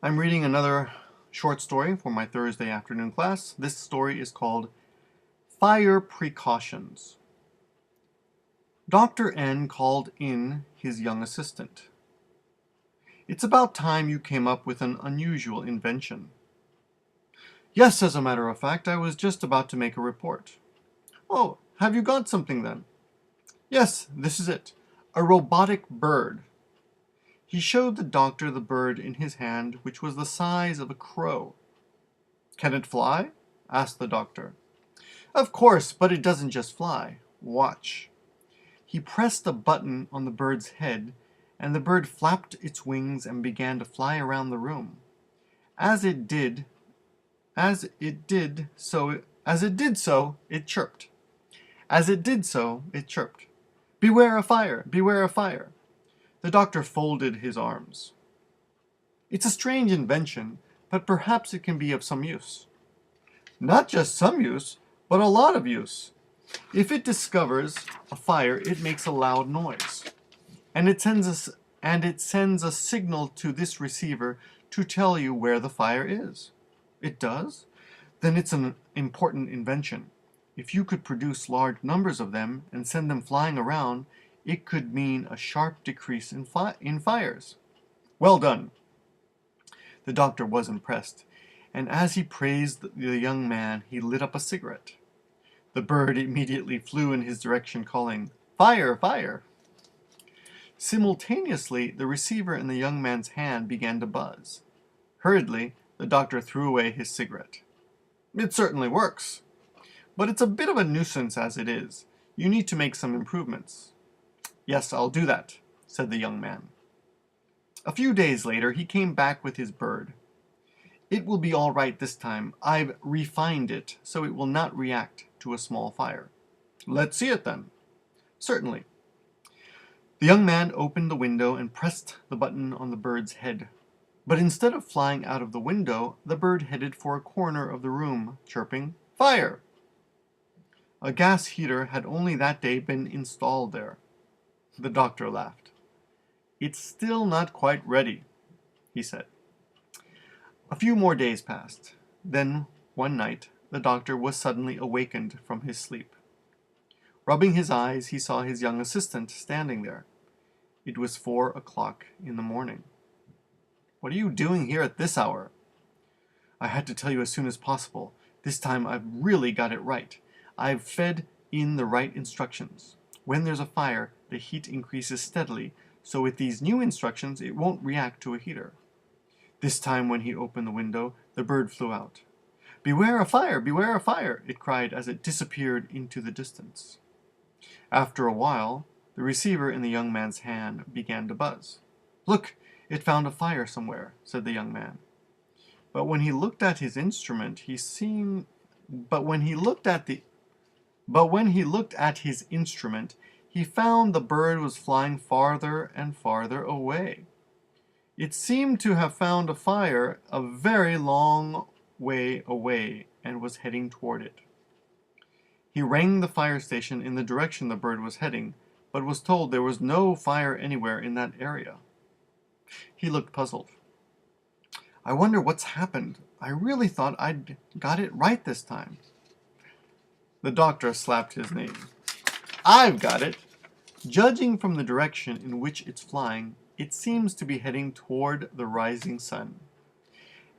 I'm reading another short story for my Thursday afternoon class. This story is called Fire Precautions. Dr. N called in his young assistant. It's about time you came up with an unusual invention. Yes, as a matter of fact, I was just about to make a report. Oh, have you got something then? Yes, this is it. A robotic bird. He showed the doctor the bird in his hand, which was the size of a crow. Can it fly? Asked the doctor. Of course, but it doesn't just fly. Watch. He pressed a button on the bird's head, and the bird flapped its wings and began to fly around the room. As it did so, it chirped. As it did so, it chirped. Beware of fire! Beware of fire! The doctor folded his arms. It's a strange invention, but perhaps it can be of some use. Not just some use, but a lot of use. If it discovers a fire, it makes a loud noise, and it sends a signal to this receiver to tell you where the fire is. It does? Then it's an important invention. If you could produce large numbers of them and send them flying around, it could mean a sharp decrease in fires. Well done. The doctor was impressed, and as he praised the young man, he lit up a cigarette. The bird immediately flew in his direction, calling, Fire! Fire! Simultaneously, the receiver in the young man's hand began to buzz. Hurriedly, the doctor threw away his cigarette. It certainly works, but it's a bit of a nuisance as it is. You need to make some improvements. Yes, I'll do that, said the young man. A few days later, he came back with his bird. It will be all right this time. I've refined it so it will not react to a small fire. Let's see it then. Certainly. The young man opened the window and pressed the button on the bird's head. But instead of flying out of the window, the bird headed for a corner of the room, chirping, Fire! A gas heater had only that day been installed there. The doctor laughed. It's still not quite ready, he said. A few more days passed. Then, one night, the doctor was suddenly awakened from his sleep. Rubbing his eyes, he saw his young assistant standing there. It was 4 o'clock in the morning. What are you doing here at this hour? I had to tell you as soon as possible. This time I've really got it right. I've fed in the right instructions. When there's a fire, the heat increases steadily, so with these new instructions, it won't react to a heater. This time when he opened the window, the bird flew out. Beware of fire! Beware of fire! It cried as it disappeared into the distance. After a while, the receiver in the young man's hand began to buzz. Look, it found a fire somewhere, said the young man. But when he looked at his instrument, his instrument, he found the bird was flying farther and farther away. It seemed to have found a fire a very long way away and was heading toward it. He rang the fire station in the direction the bird was heading, but was told there was no fire anywhere in that area. He looked puzzled. I wonder what's happened. I really thought I'd got it right this time. The doctor slapped his knee. I've got it. Judging from the direction in which it's flying, it seems to be heading toward the rising sun.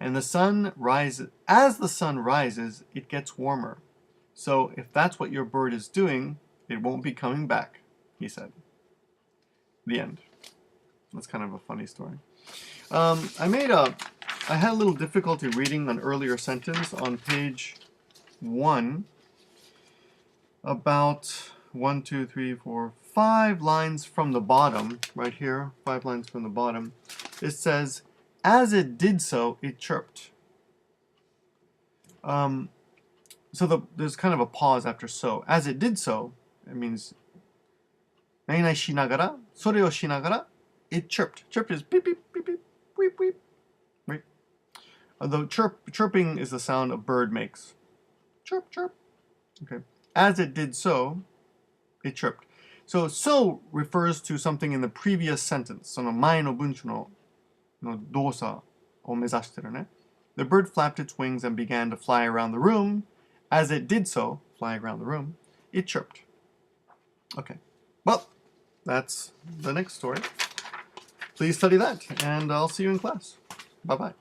And as the sun rises, it gets warmer. So if that's what your bird is doing, it won't be coming back, he said. The end. That's kind of a funny story. I had a little difficulty reading an earlier sentence on page 1, about 5 lines from the bottom, right here, 5 lines from the bottom. It says, as it did so, it chirped. There's kind of a pause after so. As it did so, it means 何々しながら、それをしながら, it chirped. Chirped is beep, beep, beep, beep, beep, beep. Right? The chirping is the sound a bird makes. Chirp, chirp. Okay. As it did so, it chirped. So refers to something in the previous sentence. その前の文章の動作を目指してるね. The bird flapped its wings and began to fly around the room. As it did so, flying around the room, it chirped. Okay. Well, that's the next story. Please study that, and I'll see you in class. Bye-bye.